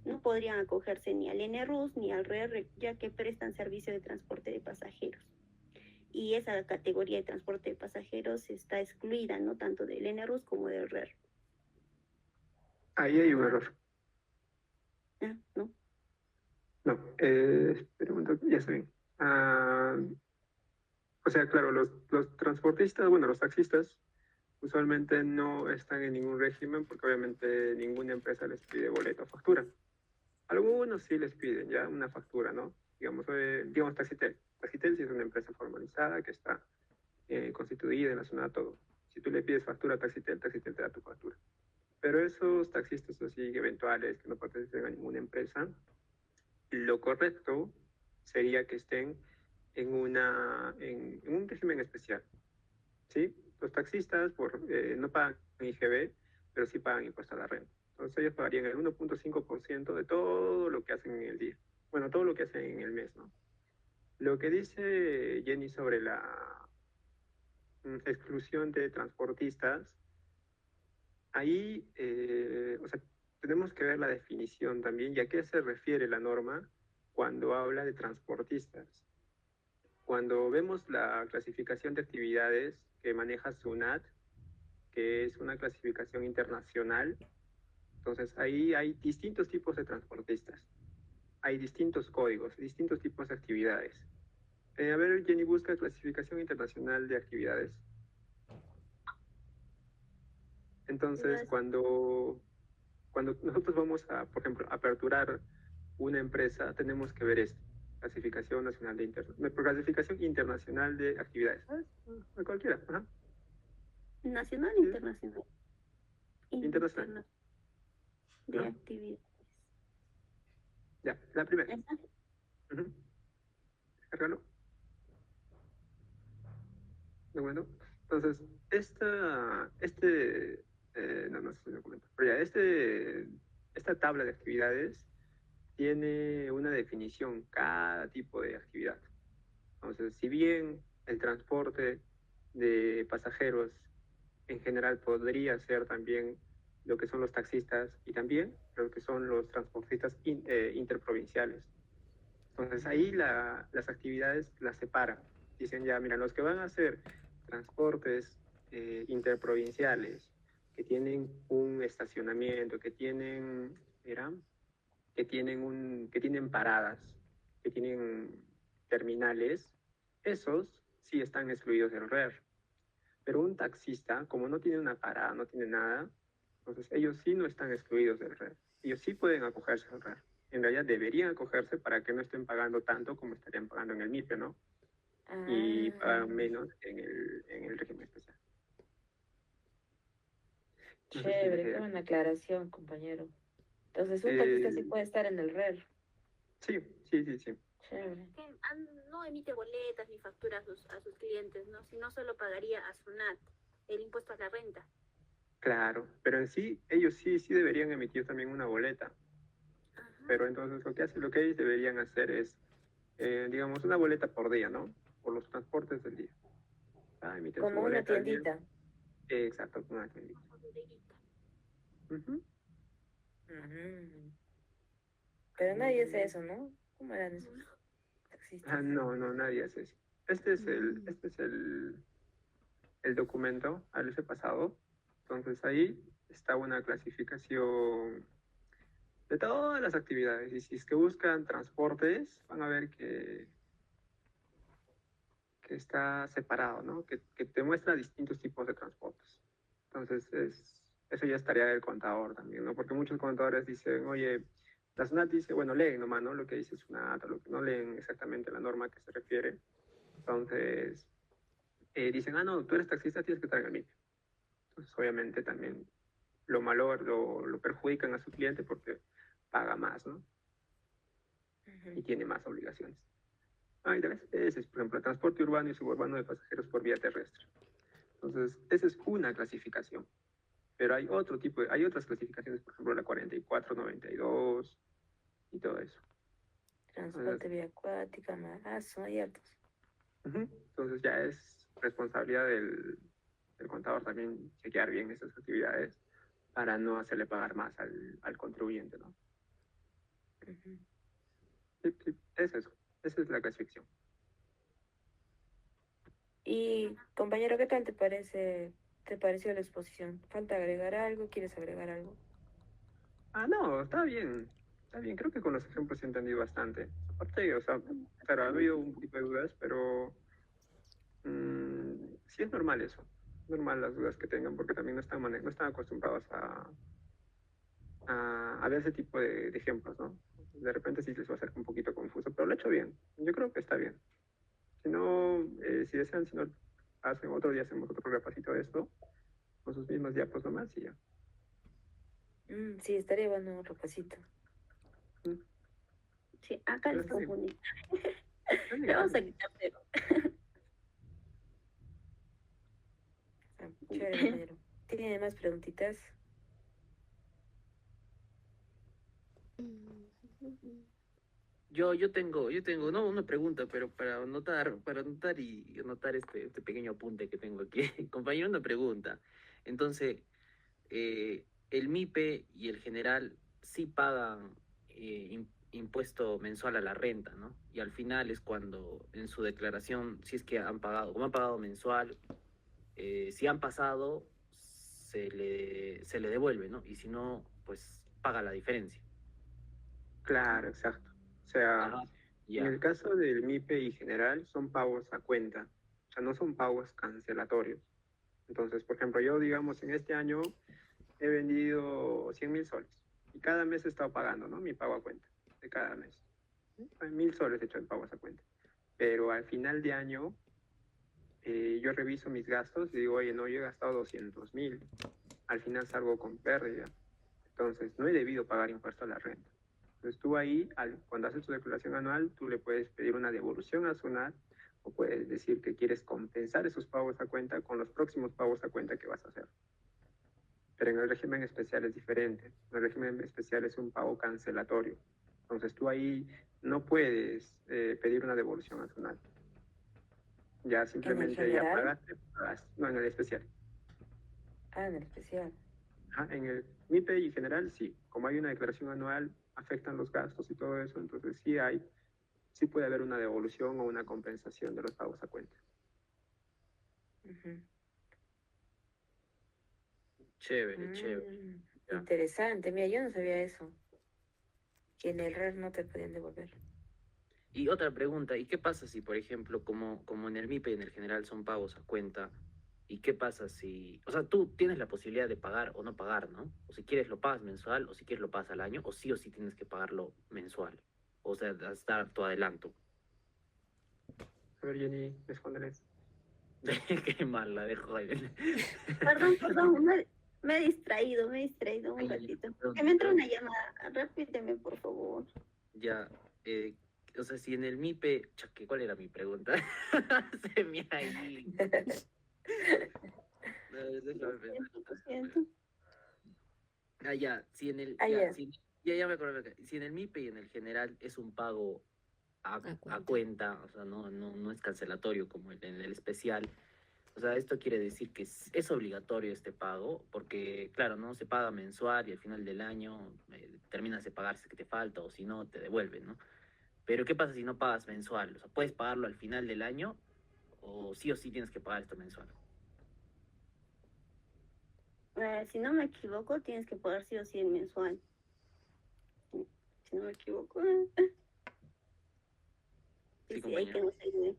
No podrían acogerse ni al NRUS ni al RER, ya que prestan servicio de transporte de pasajeros. Y esa categoría de transporte de pasajeros está excluida, no tanto del NRUS como del RER. Ahí hay un error. Ah, ¿no? No, espera un momento, ya está bien. O sea, claro, los transportistas, bueno, los taxistas usualmente no están en ningún régimen porque obviamente ninguna empresa les pide boleto o factura. Algunos sí les piden ya una factura, ¿no? Digamos Taxitel. Taxitel sí es una empresa formalizada que está constituida en la zona de todo. Si tú le pides factura a Taxitel, Taxitel te da tu factura. Pero esos taxistas así eventuales que no pertenecen a ninguna empresa, lo correcto sería que estén en un régimen especial, ¿sí? Los taxistas no pagan IGB, pero sí pagan impuesto a la renta. Entonces ellos pagarían el 1.5% de todo lo que hacen en el día. Bueno, todo lo que hacen en el mes, ¿no? Lo que dice Jenny sobre la exclusión de transportistas, ahí, o sea, tenemos que ver la definición también y a qué se refiere la norma cuando habla de transportistas. Cuando vemos la clasificación de actividades que maneja SUNAT, que es una clasificación internacional, entonces ahí hay distintos tipos de transportistas, hay distintos códigos, distintos tipos de actividades. A ver, Jenny, busca clasificación internacional de actividades. Entonces, cuando nosotros vamos a, por ejemplo, aperturar una empresa, tenemos que ver esto, clasificación internacional de actividades. ¿Ah? Cualquiera, ajá. Nacional, Sí. internacional. Internacional. De Ajá. actividades. Ya, la primera. ¿Esa? Ujú. Descárgalo. ¿De acuerdo? Entonces, no sé si lo comento, pero ya, esta tabla de actividades tiene una definición, cada tipo de actividad. Entonces, si bien el transporte de pasajeros en general podría ser también lo que son los taxistas y también lo que son los transportistas interprovinciales. Entonces ahí las actividades las separan. Dicen ya, mira, los que van a hacer transportes interprovinciales, que tienen un estacionamiento, mira, que tienen paradas, que tienen terminales, esos sí están excluidos del RER. Pero un taxista, como no tiene una parada, no tiene nada, entonces ellos sí no están excluidos del RER. Ellos sí pueden acogerse al RER. En realidad deberían acogerse para que no estén pagando tanto como estarían pagando en el MIPE, ¿no? Y pagan menos en el régimen especial. No sé si Chévere, les qué queda. buena aclaración, compañero. Entonces, un taxista sí puede estar en el RER. Sí. Chévere. Que no emite boletas ni facturas a sus clientes, ¿no? Sino solo pagaría a SUNAT el impuesto a la renta. Claro, pero en sí, ellos sí deberían emitir también una boleta. Ajá. Pero entonces lo que ellos deberían hacer es, digamos, una boleta por día, ¿no? Por los transportes del día. Emiten su Como una boleta al día. tiendita. Exacto, una tiendita. Como bodeguita. Ujú. Ujú. Pero nadie hace eso, ¿no? ¿Cómo eran esos taxistas? No, nadie hace eso. Este es el documento al ese pasado. Entonces ahí está una clasificación de todas las actividades. Y si es que buscan transportes, van a ver que está separado, ¿no? Que te muestra distintos tipos de transportes. Entonces, eso ya es tarea del contador también, ¿no? Porque muchos contadores dicen, oye, la SUNAT dice, bueno, leen nomás, ¿no? Lo que dice SUNAT, lo que no leen exactamente la norma a que se refiere. Entonces, dicen, no, tú eres taxista, tienes que estar en el MIT. Entonces, obviamente también lo perjudican a su cliente porque paga más, ¿no? Y tiene más obligaciones. Y ese es, por ejemplo, el transporte urbano y suburbano de pasajeros por vía terrestre. Entonces, esa es una clasificación. Pero hay hay otras clasificaciones, por ejemplo, la 4492 y todo eso. Transporte vía acuática, son hay hartos. Entonces ya es responsabilidad del contador también chequear bien esas actividades para no hacerle pagar más al contribuyente, ¿no? Sí, es eso. Esa es la clasificación. Y compañero, ¿qué tal te pareció la exposición? ¿Falta agregar algo? ¿Quieres agregar algo? No, está bien. Está bien, creo que con los ejemplos he entendido bastante. Aparte, o sea, claro, ha habido un poquito de dudas, pero sí es normal eso. normal las dudas que tengan porque también no están acostumbrados a ver ese tipo de ejemplos, ¿no? De repente sí les va a ser un poquito confuso, pero lo he hecho bien. Yo creo que está bien. Si no, si desean, si no, hacen otro día, hacemos otro repasito de esto, con sus mismas diapos nomás y ya. Sí, estaría bueno un repasito. Sí, acá Pero les está bien. confundí. Está bien, Le vamos está a bien. quitar cero. Chévere, compañero. ¿Tiene más preguntitas? Yo tengo, no una pregunta, pero para anotar y anotar este pequeño apunte que tengo aquí. Compañero, una pregunta. Entonces, el MIPE y el general sí pagan impuesto mensual a la renta, ¿no? Y al final es cuando en su declaración, si es que han pagado, como han pagado mensual, si han pasado, se le devuelve, ¿no? Y si no, pues paga la diferencia. Claro, exacto. O sea, Ajá, en ya. el caso del MIPE y general son pagos a cuenta, o sea, no son pagos cancelatorios. Entonces, por ejemplo, yo, digamos, en este año he vendido 100.000 soles y cada mes he estado pagando, ¿no? Mi pago a cuenta de cada mes. 1.000 soles he hecho en pagos a cuenta. Pero al final de año, yo reviso mis gastos y digo, oye, no, yo he gastado 200.000. Al final salgo con pérdida. Entonces, no he debido pagar impuesto a la renta. Entonces, tú ahí, cuando haces tu declaración anual, tú le puedes pedir una devolución a SUNAT o puedes decir que quieres compensar esos pagos a cuenta con los próximos pagos a cuenta que vas a hacer. Pero en el régimen especial es diferente. En el régimen especial es un pago cancelatorio. Entonces, tú ahí no puedes pedir una devolución a SUNAT. Ya ¿En el simplemente ya general? pagaste, pagas. No, en el especial. Ah, en el especial. En el MIPE y general, sí. Como hay una declaración anual, afectan los gastos y todo eso, entonces sí puede haber una devolución o una compensación de los pagos a cuenta. Ujú. Chévere, chévere. Ya. Interesante. Mira, yo no sabía eso. Que en el RER no te podían devolver. Y otra pregunta, ¿y qué pasa si, por ejemplo, como en el MIPE y en el general son pagos a cuenta, ¿y qué pasa si, o sea, tú tienes la posibilidad de pagar o no pagar, ¿no? O si quieres lo pagas mensual, o si quieres lo pagas al año, o sí tienes que pagarlo mensual, o sea, hasta tu adelanto. A ver, Jenny, respóndeles. Qué mal la dejo ahí. Perdón, me he distraído un Ay, ratito. perdón, Que me entra perdón. una llamada. Repíteme, por favor. Ya, o sea, si en el MIPE, ¿cuál era mi pregunta? Se me ha ido. A ver, déjame pensar. Lo siento. Ah, ya, si en el, Ah, ya, ya. si, ya me acuerdo, si en el MIPE y en el general es un pago a cuenta, o sea, no es cancelatorio como en el especial, o sea, esto quiere decir que es obligatorio este pago, porque, claro, no se paga mensual y al final del año terminas de pagar si es que te falta o si no, te devuelven, ¿no? Pero, ¿qué pasa si no pagas mensual? O sea, ¿puedes pagarlo al final del año o sí tienes que pagar esto mensual? Si no me equivoco, tienes que pagar sí o sí el mensual. Si no me equivoco. Sí, Sí, sí, hay que compañero. nos ayude.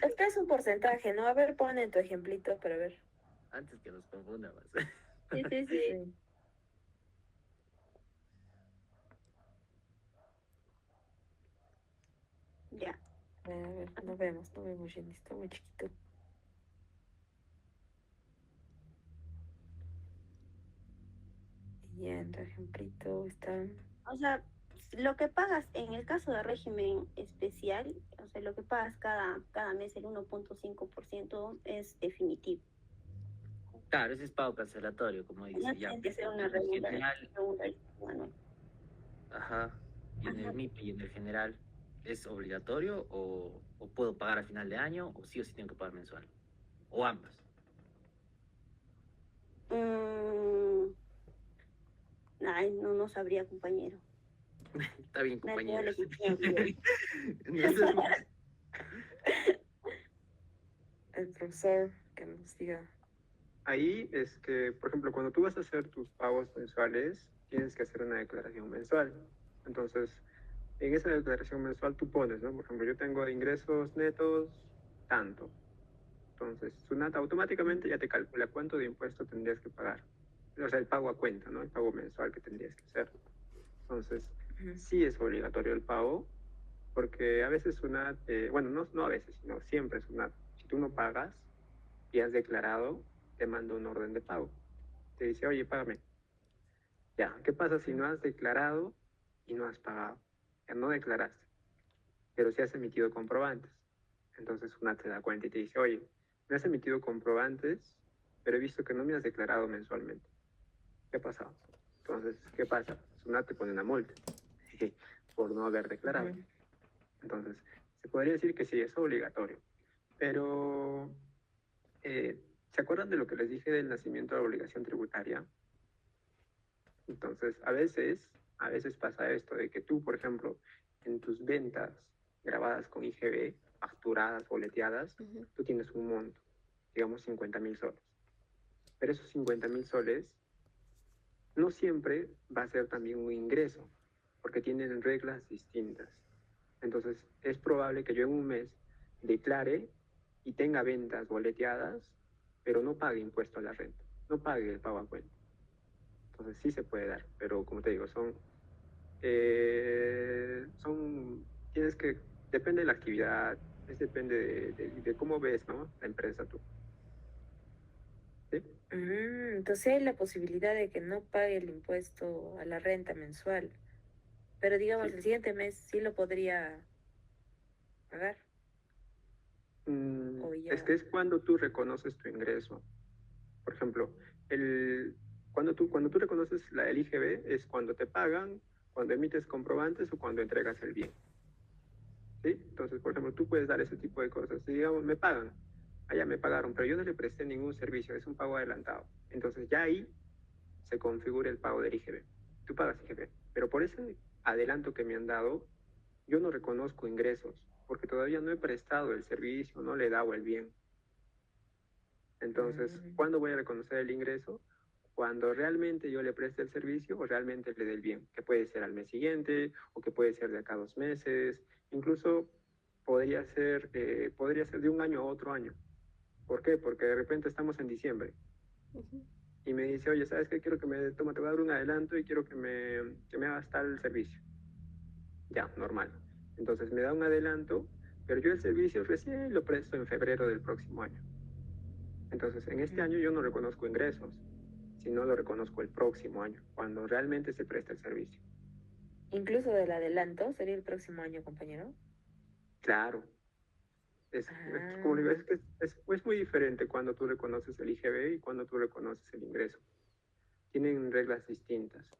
Es que es un porcentaje, ¿no? A ver, pon en tu ejemplito para ver. Antes que nos confunda más. Sí, sí, sí. Sí. Ya. A ver, no vemos, Jenny, está muy chiquito. Y ya en tu ejemplito está. O sea, lo que pagas en el caso de régimen especial, o sea, lo que pagas cada mes, el 1.5% es definitivo. Claro, ese es pago cancelatorio, como No dice, ya, tiene que ser pero una en el general, regularización anual. ajá, y en el Ajá. MIPE y en el general, ¿es obligatorio o puedo pagar al final de año o sí tengo que pagar mensual? O ambas. Mm, ay, no sabría, compañero. Está bien, Me compañero. duele que sea bien. El profesor que nos diga. Ahí es que, por ejemplo, cuando tú vas a hacer tus pagos mensuales, tienes que hacer una declaración mensual. Entonces, en esa declaración mensual tú pones, ¿no? Por ejemplo, yo tengo de ingresos netos tanto. Entonces, SUNAT automáticamente ya te calcula cuánto de impuesto tendrías que pagar. O sea, el pago a cuenta, ¿no? El pago mensual que tendrías que hacer. Entonces, sí es obligatorio el pago, porque a veces SUNAT, bueno, no a veces, sino siempre SUNAT, si tú no pagas y has declarado, te manda un orden de pago. Te dice, oye, págame. Ya, ¿qué pasa si no has declarado y no has pagado? Ya no declaraste, pero sí has emitido comprobantes. Entonces SUNAT se da cuenta y te dice, oye, me has emitido comprobantes, pero he visto que no me has declarado mensualmente. ¿Qué ha pasado? Entonces, ¿qué pasa? SUNAT te pone una multa por no haber declarado. Entonces, se podría decir que sí, es obligatorio. Pero, ¿se acuerdan de lo que les dije del nacimiento de la obligación tributaria? Entonces, a veces pasa esto de que tú, por ejemplo, en tus ventas grabadas con IGB, facturadas, boleteadas, tú tienes un monto, digamos 50.000 soles. Pero esos 50.000 soles no siempre va a ser también un ingreso, porque tienen reglas distintas. Entonces, es probable que yo en un mes declare y tenga ventas boleteadas, pero no pague impuesto a la renta, no pague el pago a cuenta. Entonces, sí se puede dar, pero como te digo, tienes que, depende de la actividad, depende de cómo ves, ¿no? La empresa tú. ¿Sí? Entonces hay la posibilidad de que no pague el impuesto a la renta mensual, pero digamos Sí. el siguiente mes sí lo podría pagar. O ya. Es que es cuando tú reconoces tu ingreso. Por ejemplo, cuando tú reconoces el IGB es cuando te pagan, cuando emites comprobantes o cuando entregas el bien. ¿Sí? Entonces, por ejemplo, tú puedes dar ese tipo de cosas. Si digamos, me pagan, allá me pagaron, pero yo no le presté ningún servicio, es un pago adelantado. Entonces ya ahí se configura el pago del IGB. Tú pagas IGB, pero por ese adelanto que me han dado, yo no reconozco ingresos, porque todavía no he prestado el servicio, no le he dado el bien. Entonces, ¿cuándo voy a reconocer el ingreso? Cuando realmente yo le preste el servicio o realmente le dé el bien, que puede ser al mes siguiente o que puede ser de acá a 2 meses, incluso podría ser de un año a otro año. ¿Por qué? Porque de repente estamos en diciembre y me dice, oye, ¿sabes qué? Quiero que te voy a dar un adelanto y quiero que me hagas tal servicio. Ya, normal. Entonces me da un adelanto, pero yo el servicio recién lo presto en febrero del próximo año. Entonces, en este año yo no reconozco ingresos, sino lo reconozco el próximo año, cuando realmente se presta el servicio. Incluso del adelanto sería el próximo año, compañero. Claro. Como digo, es muy diferente cuando tú reconoces el IGB y cuando tú reconoces el ingreso. Tienen reglas distintas.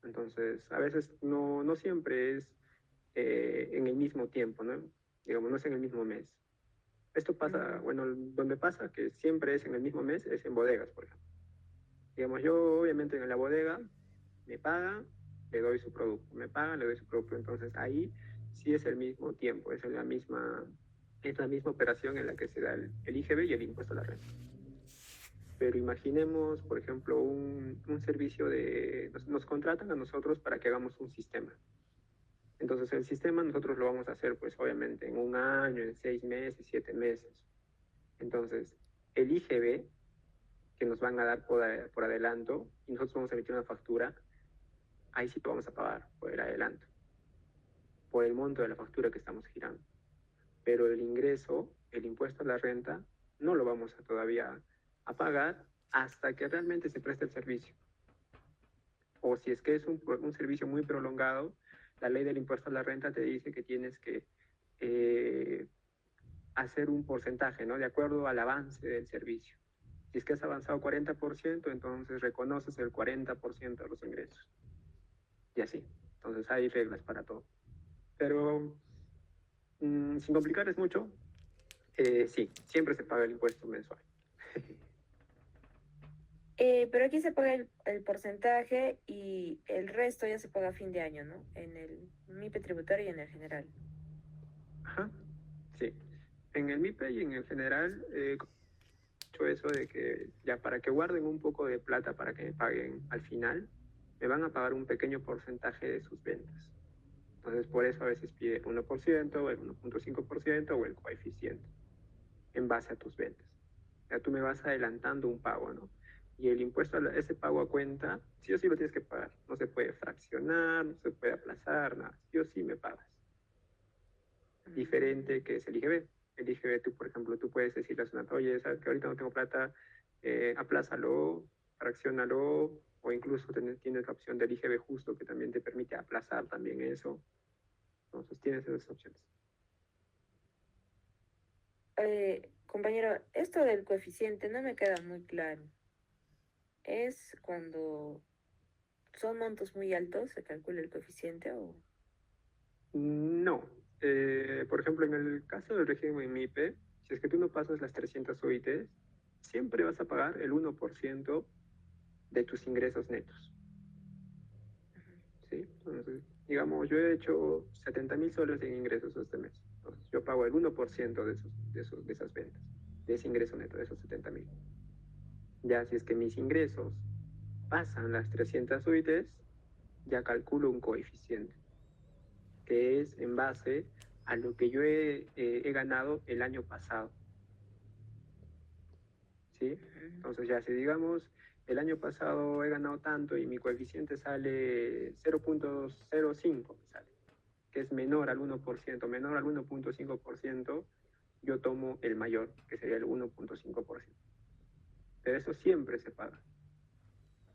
Entonces, a veces no siempre es en el mismo tiempo, ¿no? Digamos, no es en el mismo mes. Esto pasa, bueno, donde pasa que siempre es en el mismo mes es en bodegas, por ejemplo. Digamos, yo obviamente en la bodega me pagan, le doy su producto, me pagan, le doy su producto. Entonces ahí sí es el mismo tiempo, es la misma operación en la que se da el IGB y el impuesto a la renta. Pero imaginemos, por ejemplo, un servicio nos contratan a nosotros para que hagamos un sistema. Entonces el sistema nosotros lo vamos a hacer pues obviamente en un año, en 6 meses, 7 meses. Entonces el IGB que nos van a dar por adelanto y nosotros vamos a emitir una factura, ahí sí lo vamos a pagar por el adelanto, por el monto de la factura que estamos girando. Pero el ingreso, el impuesto a la renta, no lo vamos a todavía a pagar hasta que realmente se preste el servicio. O si es que es un servicio muy prolongado, la ley del impuesto a la renta te dice que tienes que hacer un porcentaje, ¿no? De acuerdo al avance del servicio. Si es que has avanzado 40%, entonces reconoces el 40% de los ingresos. Y así. Entonces hay reglas para todo. Pero sin complicarles mucho, sí, siempre se paga el impuesto mensual. Pero aquí se paga el porcentaje y el resto ya se paga a fin de año, ¿no? En el MIPE tributario y en el general. Ajá, sí. En el MIPE y en el general, hecho eso de que ya para que guarden un poco de plata para que me paguen al final, me van a pagar un pequeño porcentaje de sus ventas. Entonces, por eso a veces pide 1%, o el 1.5% o el coeficiente en base a tus ventas. Ya tú me vas adelantando un pago, ¿no? Y el impuesto a ese pago a cuenta, sí o sí lo tienes que pagar. No se puede fraccionar, no se puede aplazar, nada. Sí o sí me pagas. Diferente que es el IGB. El IGB, tú, por ejemplo, tú puedes decirle a una, oye, sabes que ahorita no tengo plata, aplázalo, fraccionalo, o incluso tienes la opción del IGB justo que también te permite aplazar también eso. Entonces tienes esas opciones. Compañero, esto del coeficiente no me queda muy claro. ¿Es cuando son montos muy altos, se calcula el coeficiente o...? No. Por ejemplo, en el caso del régimen MIPE, si es que tú no pasas las 300 OITs, siempre vas a pagar el 1% de tus ingresos netos. ¿Sí? Entonces, digamos, yo he hecho 70.000 soles en ingresos este mes. Entonces, yo pago el 1% de esas ventas, de ese ingreso neto, de esos 70.000. Ya si es que mis ingresos pasan las 300 UITs, ya calculo un coeficiente, que es en base a lo que yo he ganado el año pasado. ¿Sí? Entonces ya si digamos, el año pasado he ganado tanto y mi coeficiente sale 0.05, sale, que es menor al 1%, menor al 1.5%, yo tomo el mayor, que sería el 1.5%. Pero eso siempre se paga.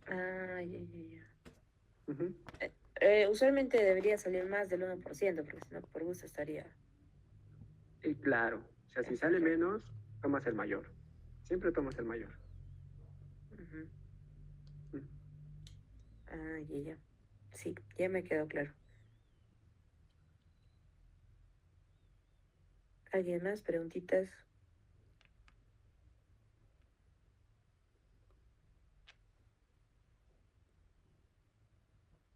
Ah, ya. Ujú. Usualmente debería salir más del 1%, porque si no, por gusto estaría... Y claro, o sea, si sale menos, tomas el mayor. Siempre tomas el mayor. Ujú. Mm. Ah, ya. Sí, ya me quedó claro. ¿Alguien más? ¿Preguntitas?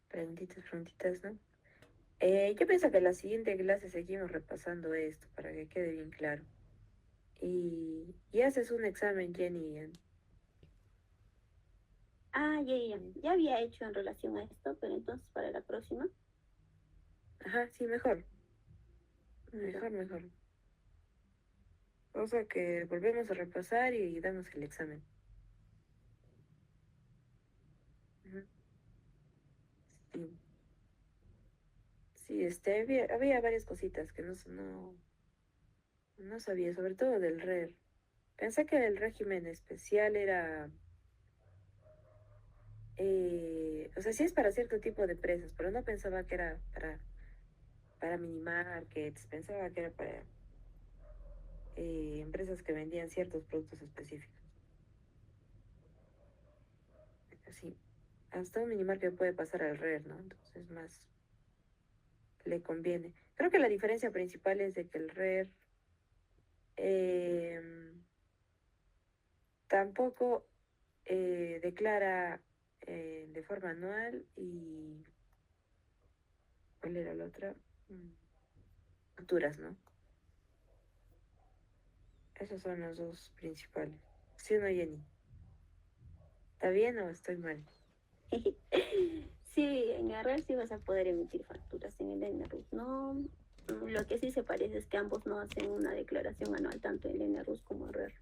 Preguntitas, ¿no? Yo pienso que la siguiente clase seguimos repasando esto para que quede bien claro. Y haces un examen, Jenny. Ah, ya había hecho en relación a esto, pero entonces para la próxima. Ajá, sí, mejor. Ya. Mejor. O sea que volvemos a repasar y damos el examen. Ujú. Sí, sí, había varias cositas que no sabía, sobre todo del RER. Pensé que el régimen especial era, o sea, sí es para cierto tipo de empresas, pero no pensaba que era para mini markets, pensaba que era para empresas que vendían ciertos productos específicos. Así, hasta un mini market puede pasar al RER, ¿no? Entonces más le conviene. Creo que la diferencia principal es de que el RER tampoco declara de forma anual y ¿cuál era la otra? Futuras, ¿no? Esos son los dos principales. ¿Sí o no, Jenny? ¿Está bien o estoy mal? Sí, en Arrel sí vas a poder emitir facturas en el NRUS. No, lo que sí se parece es que ambos no hacen una declaración anual, tanto el NRUS como Arrel.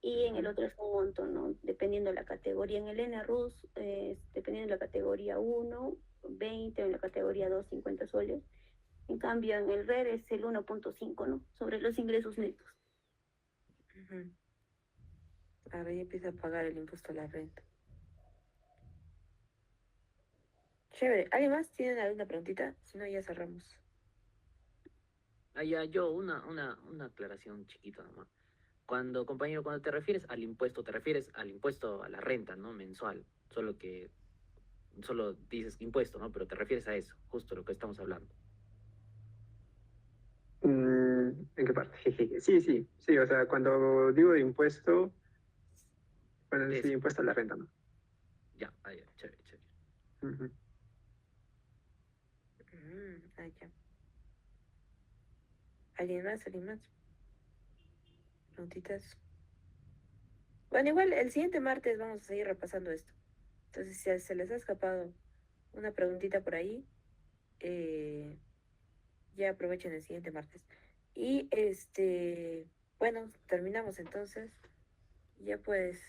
Y en el otro es un monto, ¿no? Dependiendo de la categoría. En el NRUS, dependiendo de la categoría 1, 20, o en la categoría 2, 50 soles. En cambio, en el RER es el 1.5, ¿no? Sobre los ingresos netos. Ujú. Ahora ya empieza a pagar el impuesto a la renta. Chévere. ¿Alguien más tiene alguna preguntita? Si no, ya cerramos. Ah, ya, yo, una aclaración chiquita nomás. Compañero, cuando te refieres al impuesto a la renta, ¿no? Mensual. Solo dices impuesto, ¿no? Pero te refieres a eso, justo lo que estamos hablando. ¿En qué parte? Sí, o sea, cuando digo de impuesto, bueno, sí, Eso, impuesto a la renta, ¿no? ya, chévere, chévere. Ujú. Ya. ¿Alguien más? ¿Alguien más? Preguntitas. Bueno, igual el siguiente martes vamos a seguir repasando esto. Entonces, si se les ha escapado una preguntita por ahí, ya aprovechen el siguiente martes. Y Bueno, terminamos entonces. Ya pues,